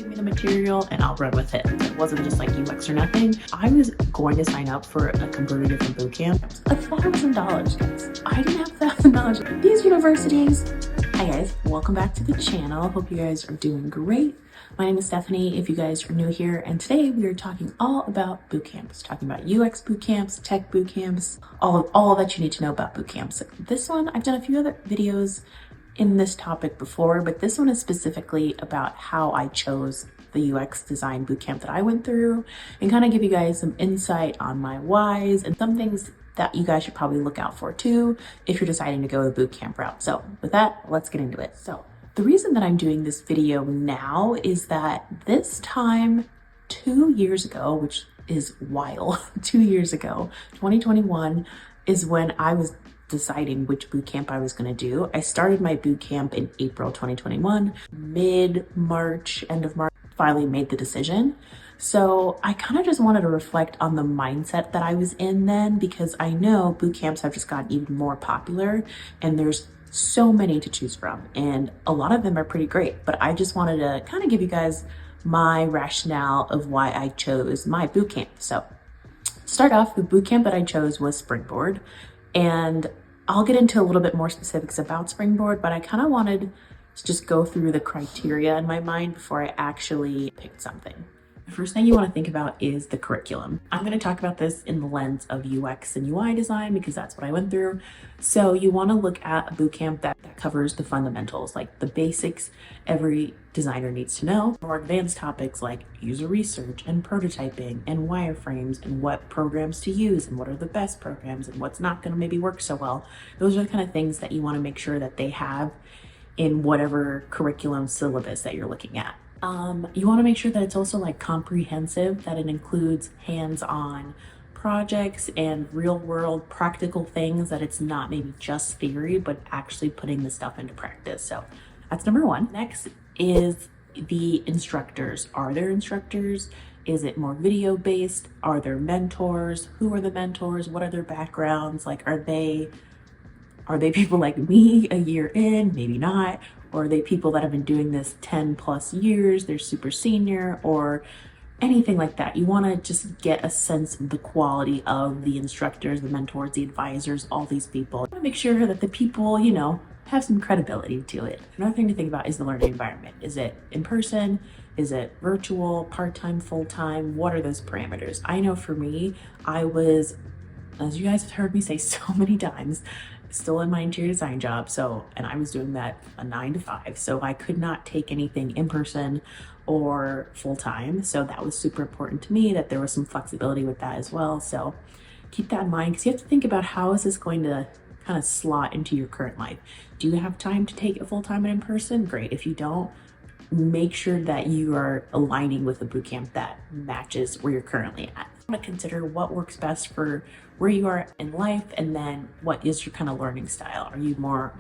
Give me the material and I'll run with it. It wasn't just like UX or nothing. I was going to sign up for a completely different boot camp. $1,000, guys. I didn't have $1,000. These universities. Hi guys, welcome back to the channel. Hope you guys are doing great. My name is Stephanie, if you guys are new here, and today we are talking all about boot camps, talking about UX boot camps, tech boot camps, all that you need to know about boot camps. This one, I've done a few other videos in this topic before, but this one is specifically about how I chose the UX design bootcamp that I went through and kind of give you guys some insight on my whys and some things that you guys should probably look out for too if you're deciding to go the bootcamp route. So with that, let's get into it. So the reason that I'm doing this video now is that this time 2 years ago, which is wild, 2 years ago, 2021 is when I was deciding which boot camp I was going to do. I started my boot camp in April 2021, mid-March, end of March, finally made the decision. So I kind of just wanted to reflect on the mindset that I was in then, because I know boot camps have just gotten even more popular and there's so many to choose from and a lot of them are pretty great, but I just wanted to kind of give you guys my rationale of why I chose my boot camp. So start off, the boot camp that I chose was Springboard. And I'll get into a little bit more specifics about Springboard, but I kind of wanted to just go through the criteria in my mind before I actually picked something. The first thing you want to think about is the curriculum. I'm going to talk about this in the lens of UX and UI design because that's what I went through. So you want to look at a bootcamp that covers the fundamentals, like the basics every designer needs to know. More advanced topics like user research and prototyping and wireframes and what programs to use and what are the best programs and what's not going to maybe work so well. Those are the kind of things that you want to make sure that they have in whatever curriculum syllabus that you're looking at. You want to make sure that it's also like comprehensive, that it includes hands-on projects and real-world practical things, that it's not maybe just theory, but actually putting the stuff into practice. So that's number one. Next is the instructors. Are there instructors? Is it more video-based? Are there mentors? Who are the mentors? What are their backgrounds? Like, are they people like me a year in? Maybe not. Or are they people that have been doing this 10 plus years? They're super senior or anything like that. You want to just get a sense of the quality of the instructors, the mentors, the advisors, all these people. You want to make sure that the people, you know, have some credibility to it. Another thing to think about is the learning environment. Is it in person? Is it virtual, part-time, full-time? What are those parameters? I know for me, I was, as you guys have heard me say so many times, still in my interior design job. And I was doing that a 9 to 5. So I could not take anything in person or full time. So that was super important to me, that there was some flexibility with that as well. So keep that in mind, because you have to think about how is this going to kind of slot into your current life. Do you have time to take it full time and in person? Great. If you don't, make sure that you are aligning with a bootcamp that matches where you're currently at. You want to consider what works best for where you are in life, and then what is your kind of learning style. Are you more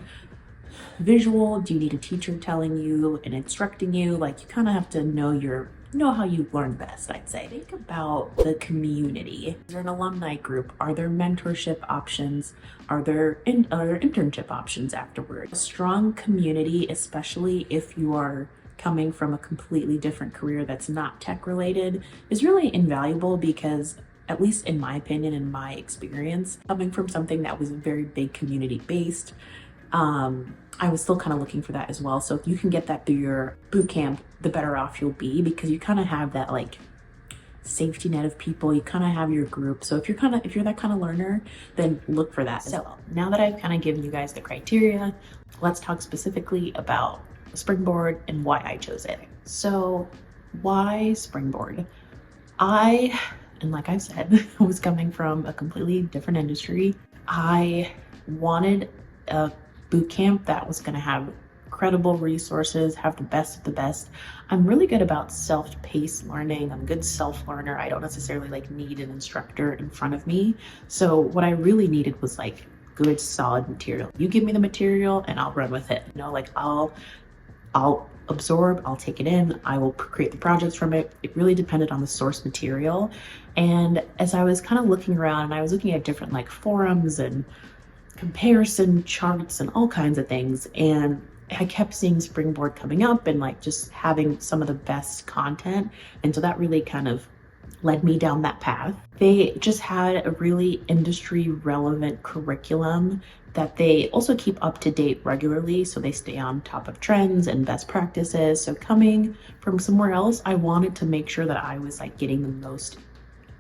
visual? Do you need a teacher telling you and instructing you? Like, you kind of have to know how you learn best, I'd say. Think about the community. Is there an alumni group? Are there mentorship options? Are there internship options afterwards? A strong community, especially if you are coming from a completely different career that's not tech related, is really invaluable, because at least in my opinion, in my experience, coming from something that was very big community based, I was still kind of looking for that as well. So if you can get that through your boot camp, the better off you'll be, because you kind of have that like safety net of people. You kind of have your group. So if you're that kind of learner, then look for that. So now that I've kind of given you guys the criteria, let's talk specifically about Springboard and why I chose it. So why Springboard? And like I said, I was coming from a completely different industry. I wanted a boot camp that was going to have credible resources, have the best of the best. I'm really good about self-paced learning. I'm a good self-learner. I don't necessarily like need an instructor in front of me. So what I really needed was like good, solid material. You give me the material and I'll run with it. You know, like I'll absorb, I'll take it in, I will create the projects from it. It really depended on the source material. And as I was kind of looking around, and I was looking at different like forums and comparison charts and all kinds of things, and I kept seeing Springboard coming up and like just having some of the best content. And so that really kind of led me down that path. They just had a really industry relevant curriculum that they also keep up to date regularly, so they stay on top of trends and best practices. So coming from somewhere else, I wanted to make sure that I was like getting the most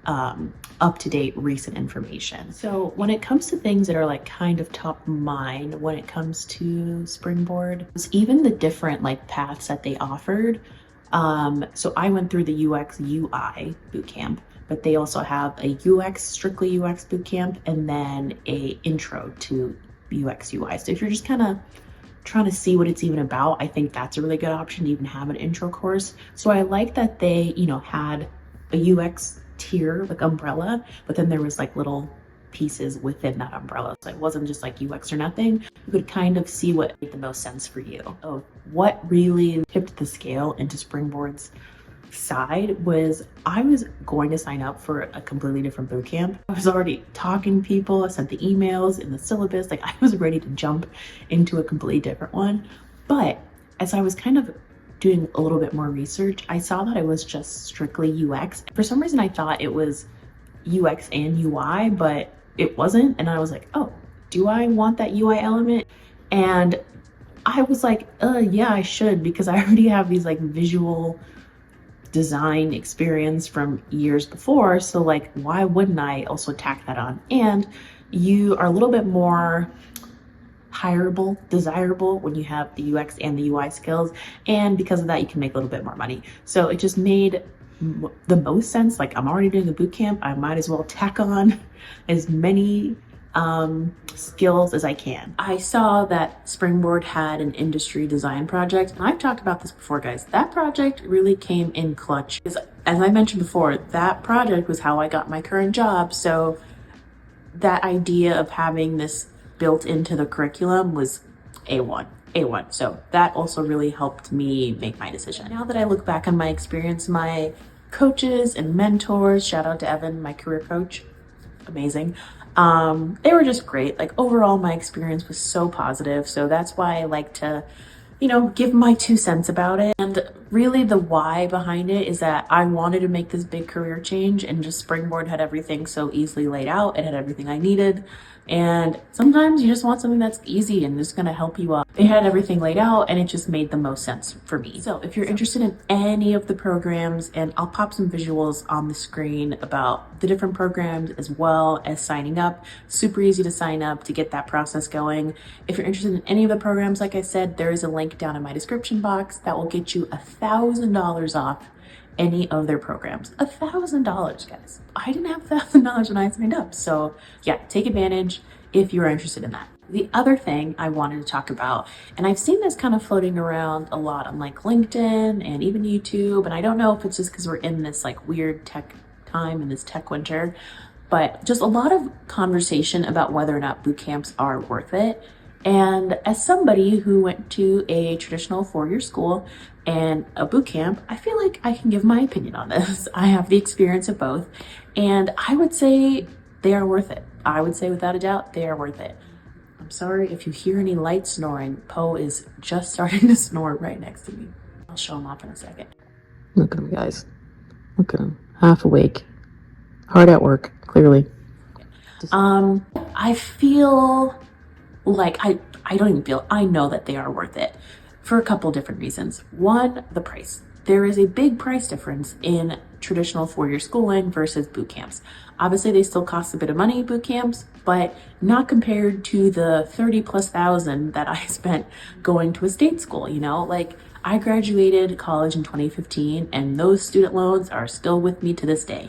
up-to-date recent information. So when it comes to things that are like kind of top of mind when it comes to Springboard, even the different like paths that they offered. So I went through the UX UI bootcamp, but they also have a strictly UX bootcamp, and then a intro to UX UI. So if you're just kind of trying to see what it's even about, I think that's a really good option to even have an intro course. So I like that they, had a UX tier, like umbrella, but then there was like little pieces within that umbrella. So it wasn't just like UX or nothing. You could kind of see what made the most sense for you. So what really tipped the scale into Springboard's side was I was going to sign up for a completely different bootcamp. I was already talking to people, I sent the emails in the syllabus, like I was ready to jump into a completely different one. But as I was kind of doing a little bit more research, I saw that it was just strictly UX. For some reason, I thought it was UX and UI, but it wasn't. And I was like, oh, do I want that UI element? And I was like, yeah, I should, because I already have these like visual design experience from years before. So like, why wouldn't I also tack that on? And you are a little bit more hireable, desirable when you have the UX and the UI skills, and because of that you can make a little bit more money. So it just made the most sense. Like, I'm already doing a boot camp, I might as well tack on as many skills as I can. I saw that Springboard had an industry design project, and I've talked about this before, guys. That project really came in clutch, because as I mentioned before, that project was how I got my current job. So that idea of having this built into the curriculum was A1. So that also really helped me make my decision. Now that I look back on my experience, my coaches and mentors, shout out to Evan, my career coach, amazing. They were just great. Like, overall, my experience was so positive. So that's why I like to, give my 2 cents about it. And really the why behind it is that I wanted to make this big career change, and just Springboard had everything so easily laid out. It had everything I needed. And sometimes you just want something that's easy and just gonna help you up. They had everything laid out, and it just made the most sense for me. So if you're interested in any of the programs, and I'll pop some visuals on the screen about the different programs as well as signing up. Super easy to sign up to get that process going. If you're interested in any of the programs, like I said, there is a link down in my description box that will get you $1,000 off any of their programs. $1,000, guys. I didn't have $1,000 when I signed up. So yeah, take advantage if you're interested in that. The other thing I wanted to talk about, and I've seen this kind of floating around a lot on like LinkedIn and even YouTube, and I don't know if it's just because we're in this like weird tech time, in this tech winter, but just a lot of conversation about whether or not boot camps are worth it. And as somebody who went to a traditional 4-year school and a boot camp, I feel like I can give my opinion on this. I have the experience of both, and I would say they are worth it. I would say without a doubt, they are worth it. I'm sorry if you hear any light snoring. Poe is just starting to snore right next to me. I'll show him off in a second. Look at him, guys. Look at him. Half awake. Hard at work, clearly. I feel like I don't even feel, I know that they are worth it for a couple different reasons. One, the price. There is a big price difference in traditional 4-year schooling versus boot camps. Obviously, they still cost a bit of money, boot camps, but not compared to the 30,000+ that I spent going to a state school. Like, I graduated college in 2015, and those student loans are still with me to this day,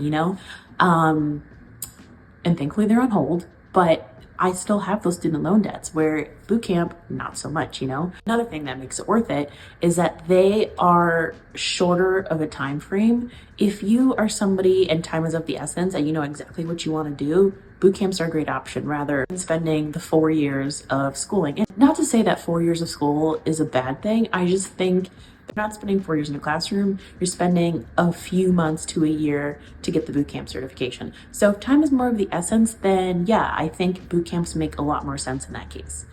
and thankfully they're on hold, but I still have those student loan debts, where boot camp, not so much, Another thing that makes it worth it is that they are shorter of a time frame. If you are somebody and time is of the essence and you know exactly what you want to do, boot camps are a great option rather than spending the 4 years of schooling. And not to say that 4 years of school is a bad thing. I just think you're not spending 4 years in a classroom, you're spending a few months to a year to get the bootcamp certification. So if time is more of the essence, then yeah, I think bootcamps make a lot more sense in that case.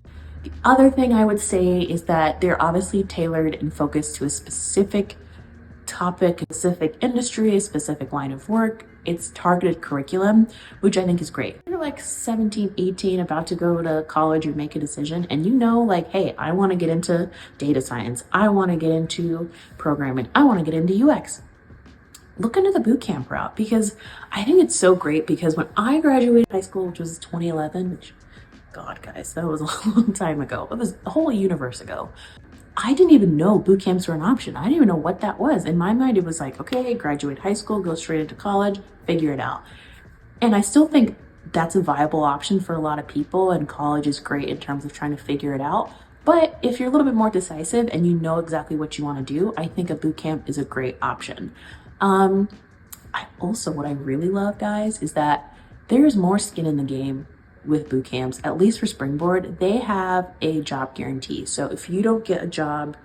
The other thing I would say is that they're obviously tailored and focused to a specific topic, a specific industry, a specific line of work. It's targeted curriculum, which I think is great. You're like 17, 18, about to go to college or make a decision, and you know, like, hey, I want to get into data science. I want to get into programming. I want to get into UX. Look into the bootcamp route, because I think it's so great. Because when I graduated high school, which was 2011, which, God, guys, that was a long time ago. It was a whole universe ago. I didn't even know boot camps were an option. I didn't even know what that was. In my mind, it was like, okay, graduate high school, go straight into college, figure it out. And I still think that's a viable option for a lot of people, and college is great in terms of trying to figure it out. But if you're a little bit more decisive and you know exactly what you want to do, I think a boot camp is a great option. What I really love, guys, is that there's more skin in the game with boot camps. At least for Springboard, they have a job guarantee. So if you don't get a job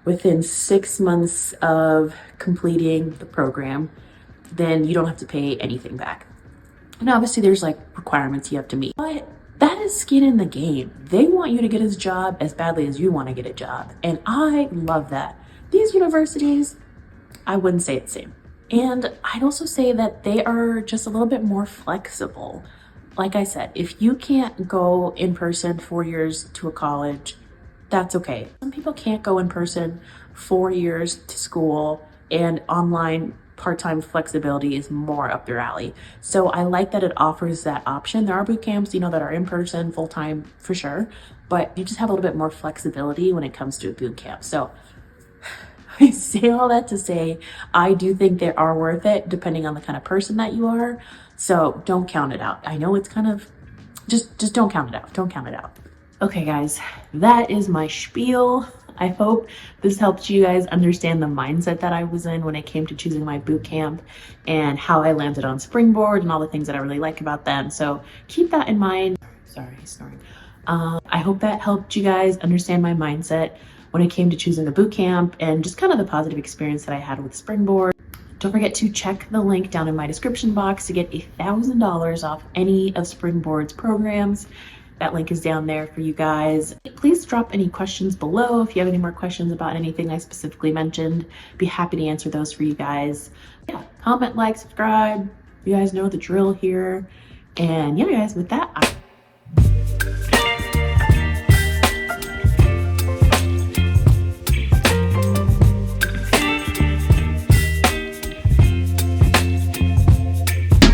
within 6 months of completing the program, then you don't have to pay anything back. And obviously there's like requirements you have to meet, but that is skin in the game. They want you to get a job as badly as you want to get a job. And I love that. These universities, I wouldn't say it's the same. And I'd also say that they are just a little bit more flexible. Like I said, if you can't go in person 4 years to a college, that's okay. Some people can't go in person 4 years to school, and online part-time flexibility is more up their alley. So I like that it offers that option. There are boot camps, that are in person, full-time for sure, but you just have a little bit more flexibility when it comes to a boot camp. So I say all that to say, I do think they are worth it depending on the kind of person that you are. So don't count it out. I know it's kind of, just don't count it out. Don't count it out. Okay, guys, that is my spiel. I hope this helped you guys understand the mindset that I was in when it came to choosing my boot camp, and how I landed on Springboard and all the things that I really like about them. So keep that in mind. Sorry, snoring. I hope that helped you guys understand my mindset when it came to choosing a boot camp, and just kind of the positive experience that I had with Springboard. Don't forget to check the link down in my description box to get $1,000 off any of Springboard's programs. That link is down there for you guys. Please drop any questions below if you have any more questions about anything I specifically mentioned. Be happy to answer those for you guys. Yeah, comment, like, subscribe. You guys know the drill here. And yeah, guys, with that,